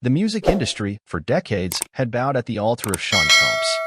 The music industry, for decades, had bowed at the altar of Sean Combs.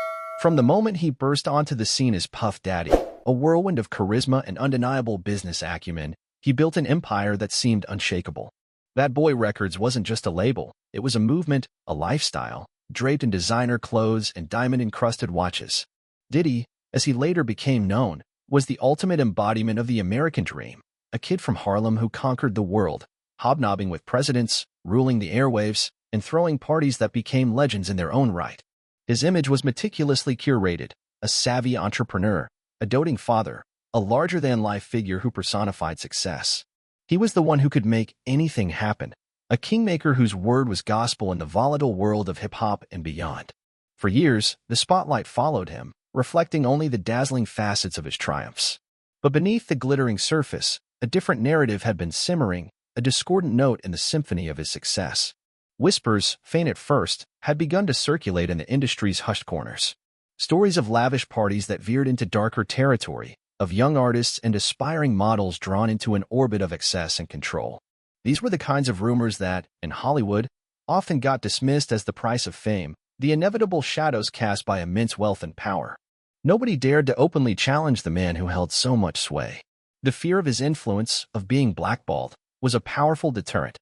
From the moment he burst onto the scene as Puff Daddy, a whirlwind of charisma and undeniable business acumen, he built an empire that seemed unshakable. Bad Boy Records wasn't just a label, it was a movement, a lifestyle, draped in designer clothes and diamond-encrusted watches. Diddy, as he later became known, was the ultimate embodiment of the American dream, a kid from Harlem who conquered the world, hobnobbing with presidents, ruling the airwaves, and throwing parties that became legends in their own right. His image was meticulously curated, a savvy entrepreneur, a doting father, a larger-than-life figure who personified success. He was the one who could make anything happen, a kingmaker whose word was gospel in the volatile world of hip-hop and beyond. For years, the spotlight followed him, reflecting only the dazzling facets of his triumphs. But beneath the glittering surface, a different narrative had been simmering, a discordant note in the symphony of his success. Whispers, faint at first, had begun to circulate in the industry's hushed corners. Stories of lavish parties that veered into darker territory, of young artists and aspiring models drawn into an orbit of excess and control. These were the kinds of rumors that, in Hollywood, often got dismissed as the price of fame, the inevitable shadows cast by immense wealth and power. Nobody dared to openly challenge the man who held so much sway. The fear of his influence, of being blackballed, was a powerful deterrent.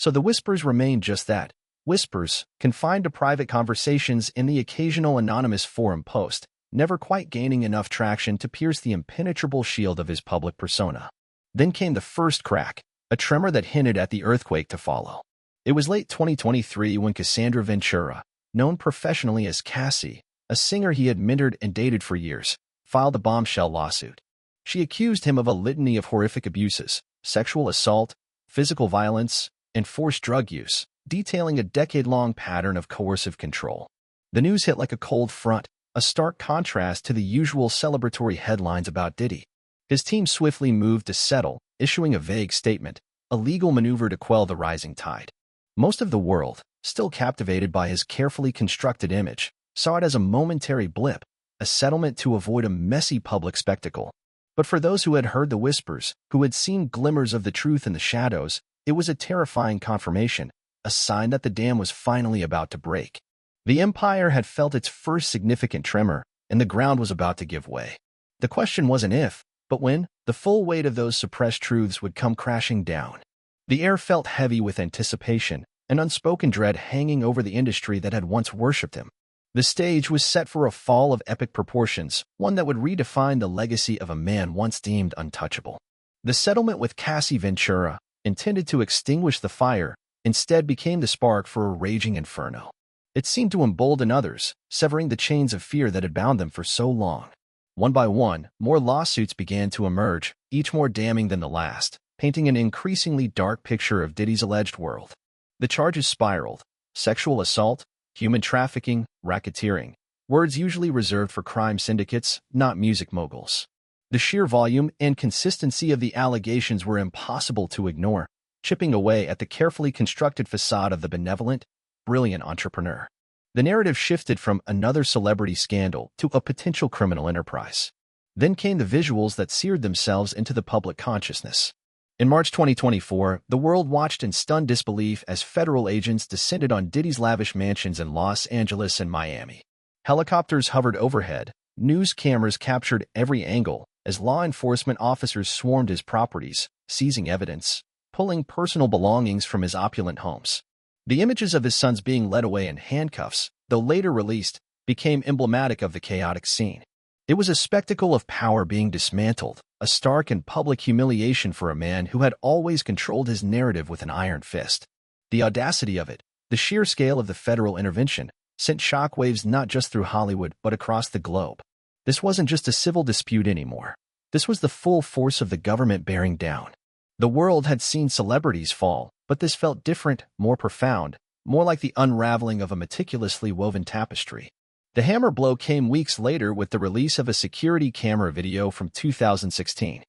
So the whispers remained just that, whispers, confined to private conversations in the occasional anonymous forum post, never quite gaining enough traction to pierce the impenetrable shield of his public persona. Then came the first crack, a tremor that hinted at the earthquake to follow. It was late 2023 when Cassandra Ventura, known professionally as Cassie, a singer he had mentored and dated for years, filed a bombshell lawsuit. She accused him of a litany of horrific abuses, sexual assault, physical violence, and forced drug use, detailing a decade-long pattern of coercive control. The news hit like a cold front, a stark contrast to the usual celebratory headlines about Diddy. His team swiftly moved to settle, issuing a vague statement, a legal maneuver to quell the rising tide. Most of the world, still captivated by his carefully constructed image, saw it as a momentary blip, a settlement to avoid a messy public spectacle. But for those who had heard the whispers, who had seen glimmers of the truth in the shadows, it was a terrifying confirmation, a sign that the dam was finally about to break. The empire had felt its first significant tremor, and the ground was about to give way. The question wasn't if, but when, the full weight of those suppressed truths would come crashing down. The air felt heavy with anticipation, an unspoken dread hanging over the industry that had once worshipped him. The stage was set for a fall of epic proportions, one that would redefine the legacy of a man once deemed untouchable. The settlement with Cassie Ventura, intended to extinguish the fire, instead became the spark for a raging inferno. It seemed to embolden others, severing the chains of fear that had bound them for so long. One by one, more lawsuits began to emerge, each more damning than the last, painting an increasingly dark picture of Diddy's alleged world. The charges spiraled: sexual assault, human trafficking, racketeering, words usually reserved for crime syndicates, not music moguls. The sheer volume and consistency of the allegations were impossible to ignore, chipping away at the carefully constructed facade of the benevolent, brilliant entrepreneur. The narrative shifted from another celebrity scandal to a potential criminal enterprise. Then came the visuals that seared themselves into the public consciousness. In March 2024, the world watched in stunned disbelief as federal agents descended on Diddy's lavish mansions in Los Angeles and Miami. Helicopters hovered overhead, news cameras captured every angle, as law enforcement officers swarmed his properties, seizing evidence, pulling personal belongings from his opulent homes. The images of his sons being led away in handcuffs, though later released, became emblematic of the chaotic scene. It was a spectacle of power being dismantled, a stark and public humiliation for a man who had always controlled his narrative with an iron fist. The audacity of it, the sheer scale of the federal intervention, sent shockwaves not just through Hollywood but across the globe. This wasn't just a civil dispute anymore. This was the full force of the government bearing down. The world had seen celebrities fall, but this felt different, more profound, more like the unraveling of a meticulously woven tapestry. The hammer blow came weeks later with the release of a security camera video from 2016.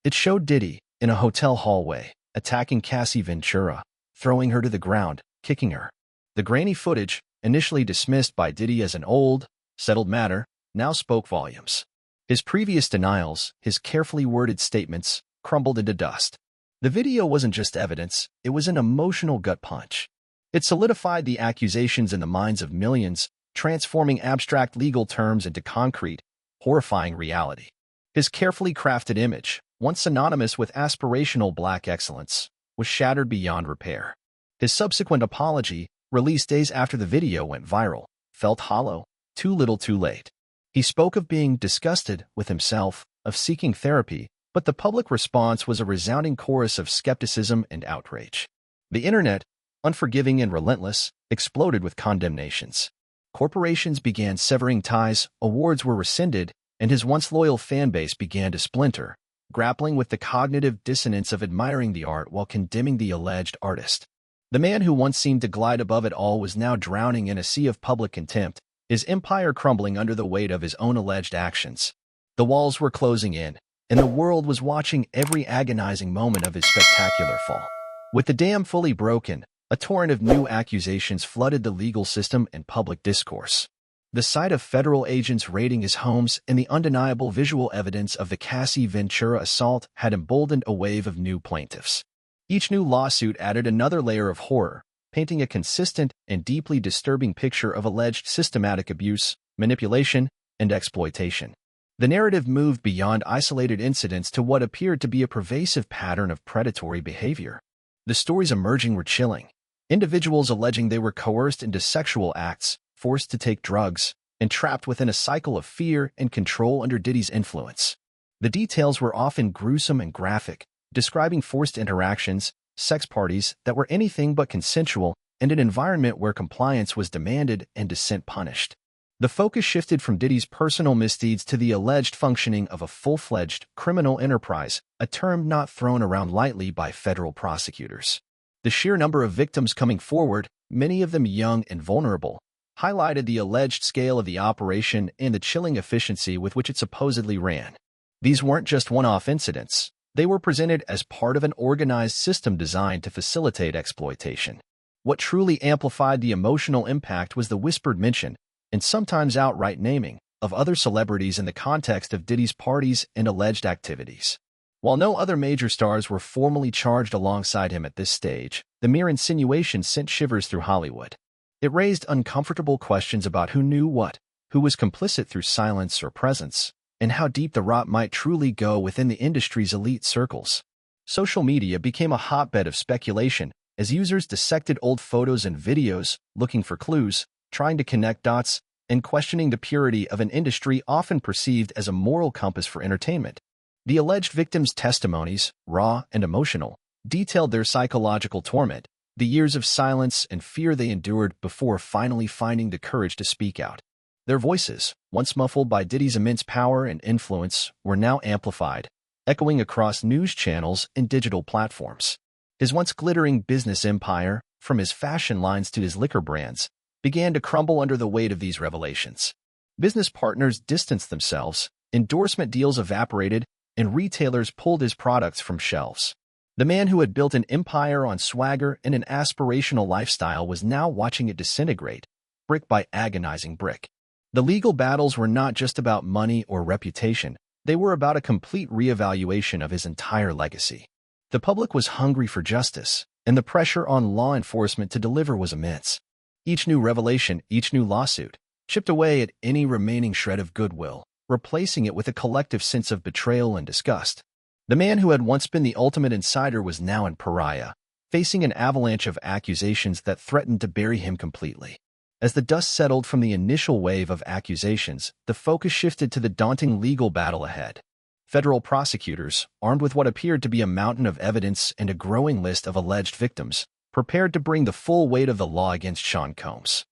It showed Diddy, in a hotel hallway, attacking Cassie Ventura, throwing her to the ground, kicking her. The grainy footage, initially dismissed by Diddy as an old, settled matter, now spoke volumes. His previous denials, his carefully worded statements, crumbled into dust. The video wasn't just evidence, it was an emotional gut punch. It solidified the accusations in the minds of millions, transforming abstract legal terms into concrete, horrifying reality. His carefully crafted image, once synonymous with aspirational black excellence, was shattered beyond repair. His subsequent apology, released days after the video went viral, felt hollow, too little too late. He spoke of being disgusted with himself, of seeking therapy, but the public response was a resounding chorus of skepticism and outrage. The internet, unforgiving and relentless, exploded with condemnations. Corporations began severing ties, awards were rescinded, and his once loyal fanbase began to splinter, grappling with the cognitive dissonance of admiring the art while condemning the alleged artist. The man who once seemed to glide above it all was now drowning in a sea of public contempt, his empire crumbling under the weight of his own alleged actions. The walls were closing in, and the world was watching every agonizing moment of his spectacular fall. With the dam fully broken, a torrent of new accusations flooded the legal system and public discourse. The sight of federal agents raiding his homes and the undeniable visual evidence of the Cassie Ventura assault had emboldened a wave of new plaintiffs. Each new lawsuit added another layer of horror, painting a consistent and deeply disturbing picture of alleged systematic abuse, manipulation, and exploitation. The narrative moved beyond isolated incidents to what appeared to be a pervasive pattern of predatory behavior. The stories emerging were chilling. Individuals alleging they were coerced into sexual acts, forced to take drugs, and trapped within a cycle of fear and control under Diddy's influence. The details were often gruesome and graphic, describing forced interactions, sex parties that were anything but consensual, and an environment where compliance was demanded and dissent punished. The focus shifted from Diddy's personal misdeeds to the alleged functioning of a full-fledged criminal enterprise, a term not thrown around lightly by federal prosecutors. The sheer number of victims coming forward, many of them young and vulnerable, highlighted the alleged scale of the operation and the chilling efficiency with which it supposedly ran. These weren't just one-off incidents. They were presented as part of an organized system designed to facilitate exploitation. What truly amplified the emotional impact was the whispered mention, and sometimes outright naming, of other celebrities in the context of Diddy's parties and alleged activities. While no other major stars were formally charged alongside him at this stage, the mere insinuation sent shivers through Hollywood. It raised uncomfortable questions about who knew what, who was complicit through silence or presence, and how deep the rot might truly go within the industry's elite circles. Social media became a hotbed of speculation as users dissected old photos and videos, looking for clues, trying to connect dots, and questioning the purity of an industry often perceived as a moral compass for entertainment. The alleged victims' testimonies, raw and emotional, detailed their psychological torment, the years of silence and fear they endured before finally finding the courage to speak out. Their voices, once muffled by Diddy's immense power and influence, were now amplified, echoing across news channels and digital platforms. His once glittering business empire, from his fashion lines to his liquor brands, began to crumble under the weight of these revelations. Business partners distanced themselves, endorsement deals evaporated, and retailers pulled his products from shelves. The man who had built an empire on swagger and an aspirational lifestyle was now watching it disintegrate, brick by agonizing brick. The legal battles were not just about money or reputation, they were about a complete reevaluation of his entire legacy. The public was hungry for justice, and the pressure on law enforcement to deliver was immense. Each new revelation, each new lawsuit, chipped away at any remaining shred of goodwill, replacing it with a collective sense of betrayal and disgust. The man who had once been the ultimate insider was now a pariah, facing an avalanche of accusations that threatened to bury him completely. As the dust settled from the initial wave of accusations, the focus shifted to the daunting legal battle ahead. Federal prosecutors, armed with what appeared to be a mountain of evidence and a growing list of alleged victims, prepared to bring the full weight of the law against Sean Combs.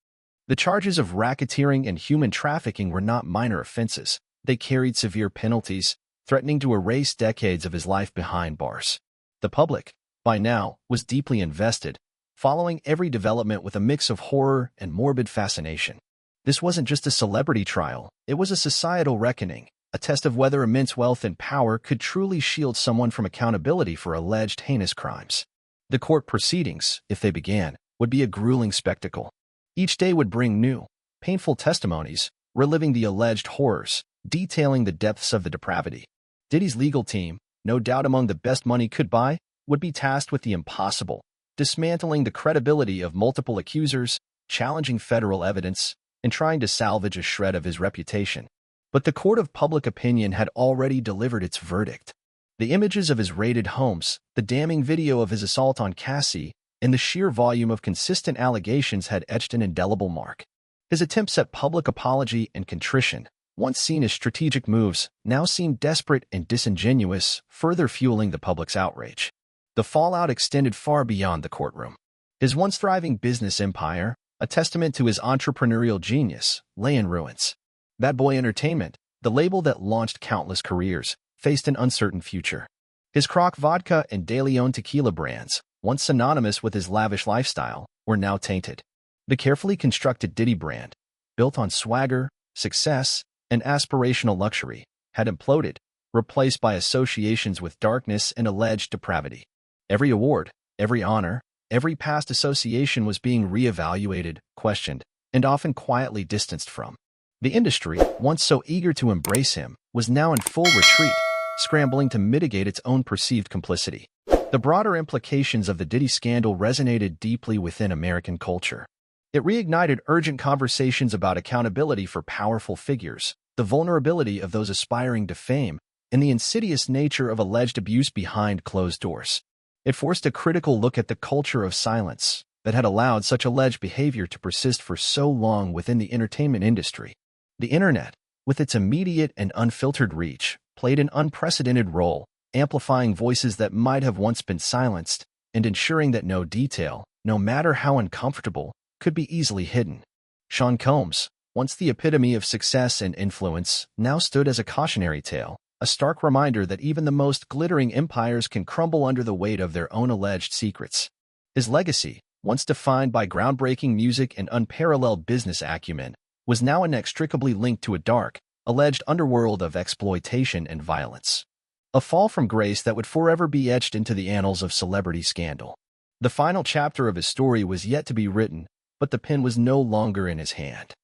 The charges of racketeering and human trafficking were not minor offenses. They carried severe penalties, threatening to erase decades of his life behind bars. The public, by now, was deeply invested, following every development with a mix of horror and morbid fascination. This wasn't just a celebrity trial, it was a societal reckoning, a test of whether immense wealth and power could truly shield someone from accountability for alleged heinous crimes. The court proceedings, if they began, would be a grueling spectacle. Each day would bring new, painful testimonies, reliving the alleged horrors, detailing the depths of the depravity. Diddy's legal team, no doubt among the best money could buy, would be tasked with the impossible, dismantling the credibility of multiple accusers, challenging federal evidence, and trying to salvage a shred of his reputation. But the court of public opinion had already delivered its verdict. The images of his raided homes, the damning video of his assault on Cassie, and the sheer volume of consistent allegations had etched an indelible mark. His attempts at public apology and contrition, once seen as strategic moves, now seemed desperate and disingenuous, further fueling the public's outrage. The fallout extended far beyond the courtroom. His once thriving business empire, a testament to his entrepreneurial genius, lay in ruins. Bad Boy Entertainment, the label that launched countless careers, faced an uncertain future. His Croc vodka and De Leon tequila brands, once synonymous with his lavish lifestyle, were now tainted. The carefully constructed Diddy brand, built on swagger, success, and aspirational luxury, had imploded, replaced by associations with darkness and alleged depravity. Every award, every honor, every past association was being reevaluated, questioned, and often quietly distanced from. The industry, once so eager to embrace him, was now in full retreat, scrambling to mitigate its own perceived complicity. The broader implications of the Diddy scandal resonated deeply within American culture. It reignited urgent conversations about accountability for powerful figures, the vulnerability of those aspiring to fame, and the insidious nature of alleged abuse behind closed doors. It forced a critical look at the culture of silence that had allowed such alleged behavior to persist for so long within the entertainment industry. The internet, with its immediate and unfiltered reach, played an unprecedented role, amplifying voices that might have once been silenced and ensuring that no detail, no matter how uncomfortable, could be easily hidden. Sean Combs, once the epitome of success and influence, now stood as a cautionary tale, a stark reminder that even the most glittering empires can crumble under the weight of their own alleged secrets. His legacy, once defined by groundbreaking music and unparalleled business acumen, was now inextricably linked to a dark, alleged underworld of exploitation and violence. A fall from grace that would forever be etched into the annals of celebrity scandal. The final chapter of his story was yet to be written, but the pen was no longer in his hand.